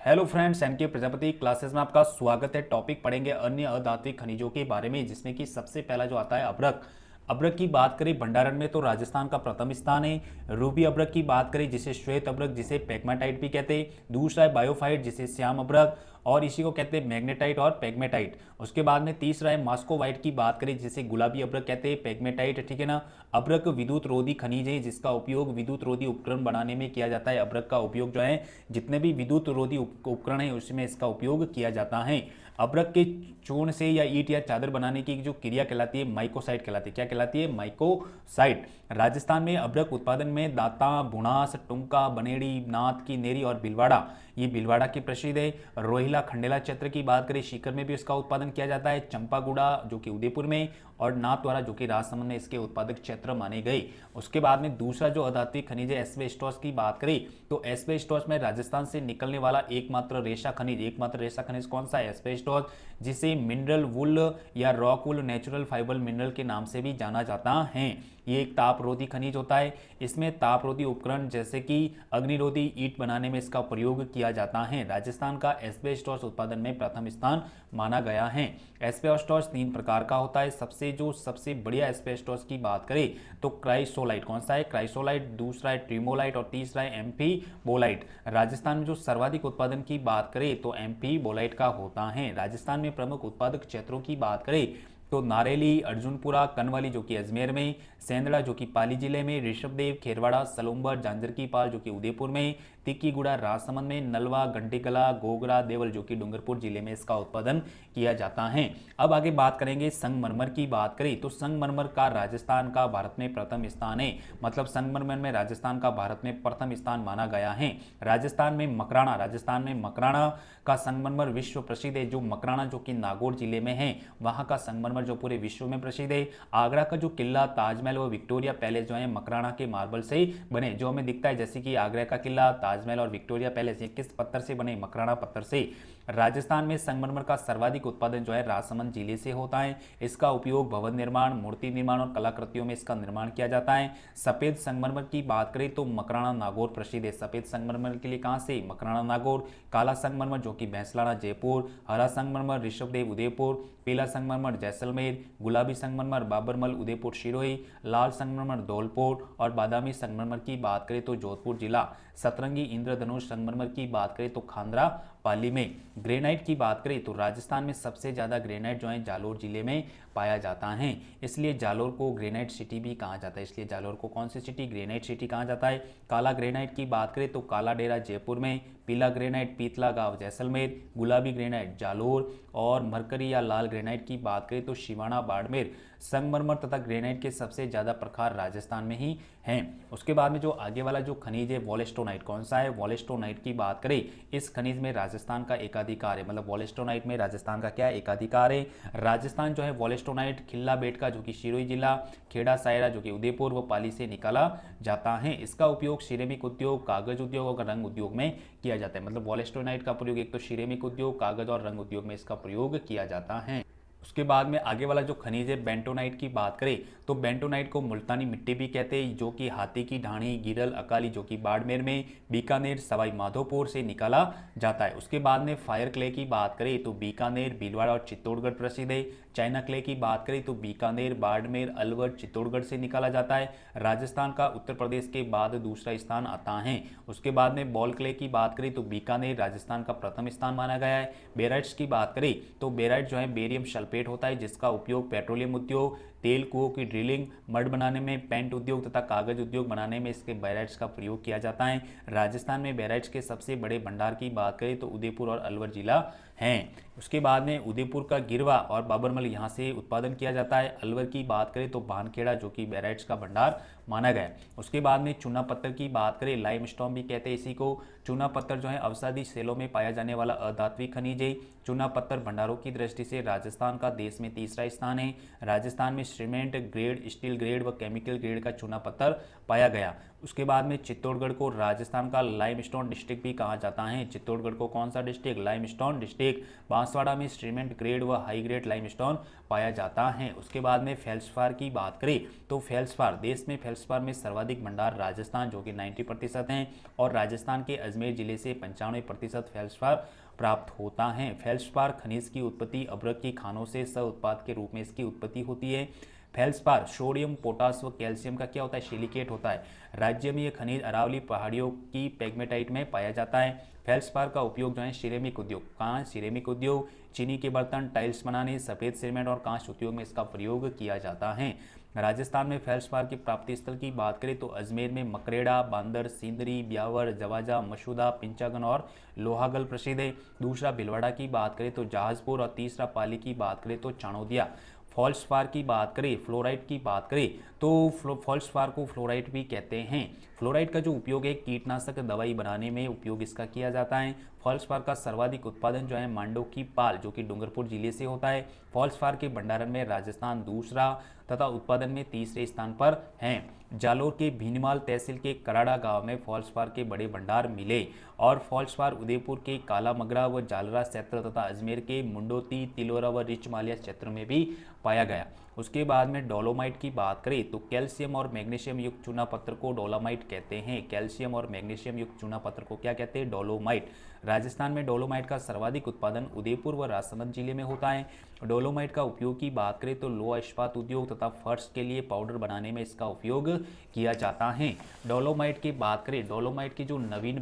Hello friends, NK Prajapati classes में आपका स्वागत है। टॉपिक पढ़ेंगे अन्य अधात्विक खनिजों के बारे में, जिसमें कि सबसे पहला जो आता है अभ्रक। अभ्रक की बात करें भंडारण में तो राजस्थान का प्रथम स्थान है। रूबी अभ्रक की बात करें जिसे श्वेत अभ्रक जिसे पेग्माटाइट भी कहते हैं। दूसरा है बायोफाइट जिसे श्याम अभ्रक और इसी को कहते हैं मैग्नेटाइट और पेग्मेटाइट। उसके बाद में तीसरा है मॉस्कोवाइट की बात करें जिसे गुलाबी अभ्रक कहते हैं, पेग्मेटाइट, ठीक है ना। अभ्रक विद्युत रोधी खनिज है जिसका उपयोग विद्युत रोधी उपकरण बनाने में किया जाता है। अभ्रक का उपयोग जो है जितने भी विद्युत रोधी उपकरण है उसमें इसका उपयोग किया जाता है। अभ्रक के चूर्ण से या ईंट या चादर बनाने की जो क्रिया कहलाती है माइकोसाइट कहलाती है। क्या कहलाती है? माइकोसाइट। राजस्थान में अभ्रक उत्पादन में दाता, बुणास, टुंका, बनेड़ी, नाथ की नेरी और भीलवाड़ा, ये भीलवाड़ा की प्रसिद्ध है। रोहिला खंडेला क्षेत्र की बात करें, सीकर में भी इसका उत्पादन किया जाता है। चंपागुड़ा जो कि उदयपुर में और नाथद्वारा जो कि राजसमंद में इसके उत्पादक क्षेत्र माने गए। उसके बाद में दूसरा जो अधात्विक खनिज है एस्बेस्टोस की बात करें तो एस्बेस्टोस में राजस्थान से निकलने वाला एकमात्र रेशा खनिज कौन सा है? एस्बेस्टोस, जिसे मिनरल वुल या रॉक वुल नेचुरल फाइबर मिनरल के नाम से भी जाना जाता है। ये एक तापरोधी खनिज होता है। इसमें तापरोधी उपकरण जैसे कि अग्निरोधी ईंट बनाने में इसका प्रयोग किया जाता है। राजस्थान का एस्बेस्टोस उत्पादन में प्रथम स्थान माना गया है। एस्बेस्टोस 3 प्रकार का होता है। सबसे बढ़िया एस्बेस्टोस की बात करें तो क्राइसोलाइट, कौन सा है? क्राइसोलाइट। दूसरा है ट्रिमोलाइट और तीसरा है एम्फीबोलाइट। राजस्थान में जो सर्वाधिक उत्पादन की बात करें तो एम्फीबोलाइट का होता है। राजस्थान में प्रमुख उत्पादक क्षेत्रों की बात करें तो नारेली, अर्जुनपुरा, कनवाली जो कि अजमेर में, सेंदड़ा जो कि पाली जिले में, ऋषभदेव, खेरवाड़ा, सलूम्बर, झांझर की पाल जो कि उदयपुर में, तिक्कीगुड़ा राजसमंद में, नलवा, घंटीकला, गोगरा, देवल जो कि डूंगरपुर जिले में इसका उत्पादन किया जाता है। अब आगे बात करेंगे संगमरमर की बात करें तो संगमरमर का राजस्थान का भारत में प्रथम स्थान है। मतलब संगमरमर में राजस्थान का भारत में प्रथम स्थान माना गया है। राजस्थान में मकराना का संगमरमर विश्व प्रसिद्ध है। जो मकराना जो कि नागौर जिले में है, वहां का संगमरमर जो पूरे विश्व में प्रसिद्ध है। आगरा का जो किला, ताजमहल व विक्टोरिया पैलेस जो है मकराना के मार्बल से बने, जो हमें दिखता है जैसे कि आगरा का किला, ताजमहल और विक्टोरिया पैलेस, ये किस पत्थर से बने? मकराना पत्थर से। राजस्थान में संगमरमर का सर्वाधिक उत्पादन जो है राजसमंद जिले से होता है। इसका उपयोग भवन निर्माण, मूर्ति निर्माण और कलाकृतियों में इसका निर्माण किया जाता है। सफेद संगमरमर की बात करें तो मकराना नागौर प्रसिद्ध है। सफेद संगमरमर के लिए कहां से? मकराना नागौर। काला संगमरमर जो कि भैंसलाना जयपुर, हरा संगमरमर ऋषभदेव उदयपुर, पीला संगमरमर जैसलमेर, गुलाबी संगमरमर बाबरमल उदयपुर सिरोही, लाल संगमरमर धौलपुर और बादामी संगमरमर की बात करें तो जोधपुर जिला। सतरंगी इंद्रधनुष संगमरमर की बात करें तो खांद्रा पाली में। ग्रेनाइट की बात करें तो राजस्थान में सबसे ज्यादा ग्रेनाइट जो है जालोर जिले में पाया जाता है, इसलिए जालोर को ग्रेनाइट सिटी भी कहा जाता है। इसलिए जालोर को कौन सी सिटी? ग्रेनाइट सिटी कहा जाता है। काला ग्रेनाइट की बात करें तो काला डेरा जयपुर में, पीला ग्रेनाइट पीतला गांव जैसलमेर, गुलाबी ग्रेनाइट जालोर और मरकरी या लाल ग्रेनाइट की बात करें तो शिवाना बाड़मेर। संगमरमर तथा ग्रेनाइट के सबसे ज्यादा प्रकार राजस्थान में ही हैं। उसके बाद में जो आगे वाला जो खनिज है वोलेस्टोनाइट, कौन सा है? वोलेस्टोनाइट की बात करें, इस खनिज में राजस्थान का एकाधिकार है। मतलब वोलेस्टोनाइट में राजस्थान का क्या एकाधिकार है? राजस्थान जो है वोलेस्टोनाइट खिल्ला बेटका जो कि सिरोही जिला, खेड़ा सायरा जो कि उदयपुर व पाली से निकाला जाता है। इसका उपयोग सिरेमिक उद्योग, कागज उद्योग और रंग उद्योग में किया जाता है। मतलब वोलेस्टोनाइट का प्रयोग एक तो सिरेमिक उद्योग, कागज और रंग उद्योग में इसका प्रयोग किया जाता है। उसके बाद में आगे वाला जो खनिज है बेंटोनाइट की बात करें तो बेंटोनाइट को मुल्तानी मिट्टी भी कहते हैं, जो कि हाथी की ढाणी, गिरल, अकाली जो कि बाड़मेर में, बीकानेर, सवाई माधोपुर से निकाला जाता है। उसके बाद में फायर क्ले की बात करें तो बीकानेर, भीलवाड़ा और चित्तौड़गढ़ प्रसिद्ध है। चाइना क्ले की बात करें तो बीकानेर, बाड़मेर, अलवर, चित्तौड़गढ़ से निकाला जाता है। राजस्थान का उत्तर प्रदेश के बाद दूसरा स्थान आता है। उसके बाद में बॉल क्ले की बात करें तो बीकानेर राजस्थान का प्रथम स्थान माना गया है। बेराइट्स की बात करें तो बेराइट जो है बेरियम सल्फेट होता है, जिसका उपयोग पेट्रोलियम उद्योग, तेल कुओं की ड्रिलिंग, मड बनाने में, पेंट उद्योग तथा कागज उद्योग बनाने में इसके बेराइट्स का प्रयोग किया जाता है। राजस्थान में बेराइट्स के सबसे बड़े भंडार की बात करें तो उदयपुर और अलवर जिला हैं। उसके बाद में उदयपुर का गिरवा और बाबरमल यहाँ से उत्पादन किया जाता है। अलवर की बात करें तो भानखेड़ा जो कि बेराइट्स का भंडार माना गया। उसके बाद में चूना पत्थर की बात करें, लाइमस्टोन भी कहते हैं इसी को। चूना पत्थर जो है अवसादी सेलों में पाया जाने वाला अधात्विक खनिज है। चूना पत्थर भंडारों की दृष्टि से राजस्थान का देश में तीसरा स्थान है। राजस्थान में सीमेंट ग्रेड, स्टील ग्रेड व केमिकल ग्रेड का चूना पत्थर पाया गया। उसके बाद में चित्तौड़गढ़ को राजस्थान का लाइमस्टोन डिस्ट्रिक्ट भी कहा जाता है। चित्तौड़गढ़ को कौन सा डिस्ट्रिक्ट? Limestone district. बांसवाड़ा में सीमेंट ग्रेड व हाई ग्रेड लाइमस्टोन पाया जाता है। उसके बाद में फेल्सपार की बात करें तो फेल्सपार, देश में फेल्सपार में सर्वाधिक भंडार राजस्थान जो कि 90% हैं, और राजस्थान के अजमेर जिले से 95% फेल्सपार प्राप्त होता है। फेल्सपार खनिज की उत्पत्ति अभ्रक की खानों से सह उत्पाद के रूप में इसकी उत्पत्ति होती है। फेल्सपार सोडियम, पोटास व कैल्शियम का क्या होता है? सिलिकेट होता है। राज्य में यह खनिज अरावली पहाड़ियों की पेग्मेटाइट में पाया जाता है। फेल्सपार का उपयोग जो है सिरेमिक उद्योग, कांच, सिरेमिक उद्योग, चीनी के बर्तन, टाइल्स बनाने, सफ़ेद सीमेंट और कांच उद्योग में इसका प्रयोग किया जाता है। राजस्थान में फेल्सपार की प्राप्ति स्थल की बात करें तो अजमेर में मकरेड़ा, बांदर, सिंदरी, ब्यावर, जवाजा, मसूदा, पिंचागन और लोहागल प्रसिद्ध है। दूसरा भिलवाड़ा की बात करें तो जहाजपुर, और तीसरा पाली की बात करें तो चाणोदिया। फेल्सपार की बात करें, फ्लोराइड की बात करें तो फेल्सपार को फ्लोराइड भी कहते हैं। फ्लोराइड का जो उपयोग है कीटनाशक दवाई बनाने में उपयोग इसका किया जाता है। फेल्सपार का सर्वाधिक उत्पादन जो है मांडो की पाल जो कि डूंगरपुर जिले से होता है। फेल्सपार के भंडारण में राजस्थान दूसरा तथा उत्पादन में तीसरे स्थान पर हैं। जालोर के भीनमाल तहसील के कराड़ा गांव में फेल्सपार के बड़े भंडार मिले, और फेल्सपार उदयपुर के काला मगरा व जालरा क्षेत्र तथा अजमेर के मुंडोती, तिलोरा व रिच मालिया क्षेत्र में भी पाया गया। उसके बाद में डोलोमाइट की बात करें तो कैल्शियम और मैग्नीशियम युक्त चूना पत्थर को डोलोमाइट कहते हैं। कैल्शियम और मैग्नीशियम युक्त चूना पत्थर को क्या कहते हैं? डोलोमाइट। राजस्थान में डोलोमाइट का सर्वाधिक उत्पादन उदयपुर व राजसमंद जिले में होता है। डोलोमाइट का उपयोग की बात करें तो लोहा इस्पात उद्योग तथा फर्श के लिए पाउडर बनाने में इसका उपयोग किया जाता है। डोलोमाइट की बात करें, डोलोमाइट के जो नवीन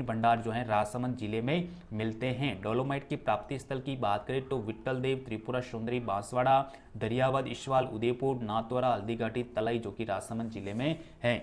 भंडार जो है राजसमंद जिले में मिलते हैं। डोलोमाइट की प्राप्ति स्थल की बात करें तो विट्ठल देव, त्रिपुरा सुंदरी, बांसवाड़ा, दरियावाद, इशवाल, उदयपुर, नाथद्वारा, हल्दीघाटी, तलाई जो कि राजसमंद जिले में है।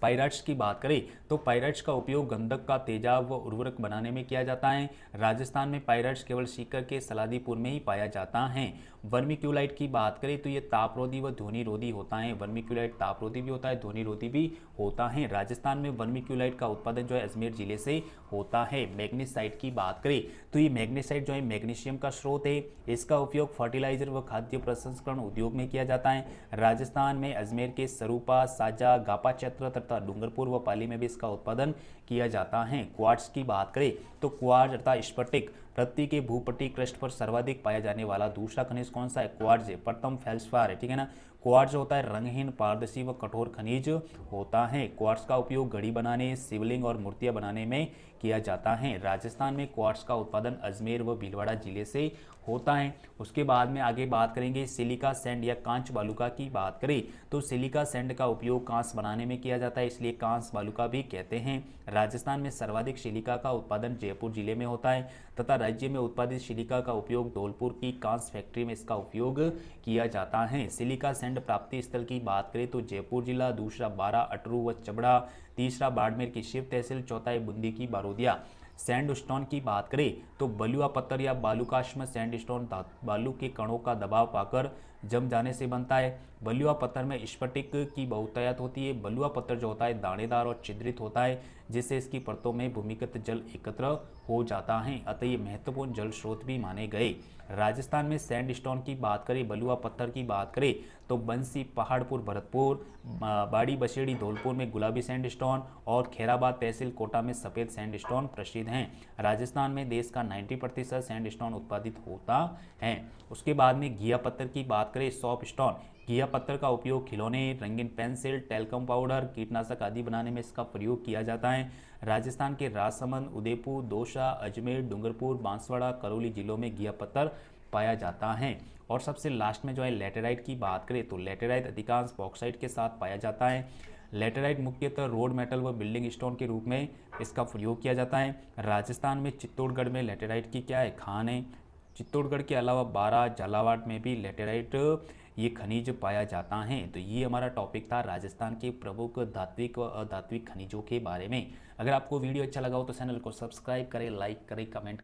पाइराइट्स की बात करें तो पाइराइट्स का उपयोग गंधक का तेजाब व उर्वरक बनाने में किया जाता है। राजस्थान में पाइराइट्स केवल सीकर के सलादीपुर में ही पाया जाता है। वर्मिक्यूलाइट की बात करें तो ये तापरोधी व ध्वनिरोधी होता है। वर्मिक्यूलाइट तापरोधी भी होता है, ध्वनिरोधी भी होता है। राजस्थान में वर्मिक्यूलाइट का उत्पादन जो है अजमेर जिले से होता है। मैग्नीसाइट की बात करें तो ये मैग्नीसाइट जो है मैग्नीशियम का स्रोत है। इसका उपयोग फर्टिलाइजर व खाद्य प्रसंस्करण उद्योग में किया जाता है। राजस्थान में अजमेर के सरूपा, साजा, गापा क्षेत्र तथा डूंगरपुर व पाली में भी इसका उत्पादन किया जाता है। क्वार्ट्ज की बात करें तो क्वार्ट्ज अर्थात स्फटिक पृथ्वी के भूपटी क्रस्ट पर सर्वाधिक पाया जाने वाला दूसरा खनिज कौन सा है? क्वार्ट्ज है। प्रथम फेल्सपार है, ठीक है ना। क्वार्ट्ज होता है रंगहीन, पारदर्शी व कठोर खनिज होता है। क्वार्ट्ज का उपयोग घड़ी बनाने, शिवलिंग और मूर्तियां बनाने में किया जाता है। राजस्थान में क्वार्ट्ज का उत्पादन अजमेर व भीलवाड़ा जिले से होता है। उसके बाद में आगे बात करेंगे सिलिका सैंड या कांच बालुका की बात करें तो सिलिका सैंड का उपयोग कांच बनाने में किया जाता है, इसलिए कांच बालुका भी कहते हैं। राजस्थान में सर्वाधिक सिलिका का उत्पादन जयपुर जिले में होता है तथा राज्य में उत्पादित सिलिका का उपयोग धौलपुर की कांच फैक्ट्री में इसका उपयोग किया जाता है। सिलिका सैंड प्राप्ति स्थल की बात करें तो जयपुर जिला, दूसरा बारा, अटरू व चबड़ा, तीसरा बाड़मेर की शिव तहसील, चौथा है बूंदी की बारोदिया। सैंडस्टोन की बात करें तो बलुआ पत्थर या बालुकाश्म सैंडस्टोन बालू के कणों का दबाव पाकर जम जाने से बनता है। बलुआ पत्थर में स्फटिक की बहुतायत होती है। बलुआ पत्थर जो होता है दानेदार और छिद्रित होता है, जिससे इसकी परतों में भूमिगत जल एकत्र हो जाता है, अतः ये महत्वपूर्ण जल स्रोत भी माने गए। राजस्थान में सैंडस्टोन की बात करें, बलुआ पत्थर की बात करें तो बंसी, पहाड़पुर, भरतपुर, बाड़ी बसेड़ी, धौलपुर में गुलाबी सैंडस्टोन और खैराबाद तहसील कोटा में सफ़ेद सैंडस्टोन प्रसिद्ध हैं। राजस्थान में देश का 90% सैंडस्टोन उत्पादित होता है। उसके बाद में घिया पत्थर की बात करें, सॉप स्टोन। घिया पत्थर का उपयोग खिलौने, रंगीन पेंसिल, टेल्कम पाउडर, कीटनाशक आदि बनाने में इसका प्रयोग किया जाता है। राजस्थान के राजसमंद, उदयपुर, दौसा, अजमेर, डूंगरपुर, बांसवाड़ा, करौली जिलों में घिया पत्थर पाया जाता है। और सबसे लास्ट में जो है लेटेराइट की बात करें तो लेटेराइट अधिकांश बॉक्साइट के साथ पाया जाता है। लेटेराइट मुख्यतः रोड मेटल व बिल्डिंग स्टोन के रूप में इसका प्रयोग किया जाता है। राजस्थान में चित्तौड़गढ़ में लेटेराइट की क्या है? खान है। चित्तौड़गढ़ के अलावा बारा, झालावाड़ में भी लेटेराइट ये खनिज पाया जाता है। तो ये हमारा टॉपिक था राजस्थान के प्रमुख धात्विक व अधात्विक खनिजों के बारे में। अगर आपको वीडियो अच्छा लगा हो तो चैनल को सब्सक्राइब करें, लाइक करें, कमेंट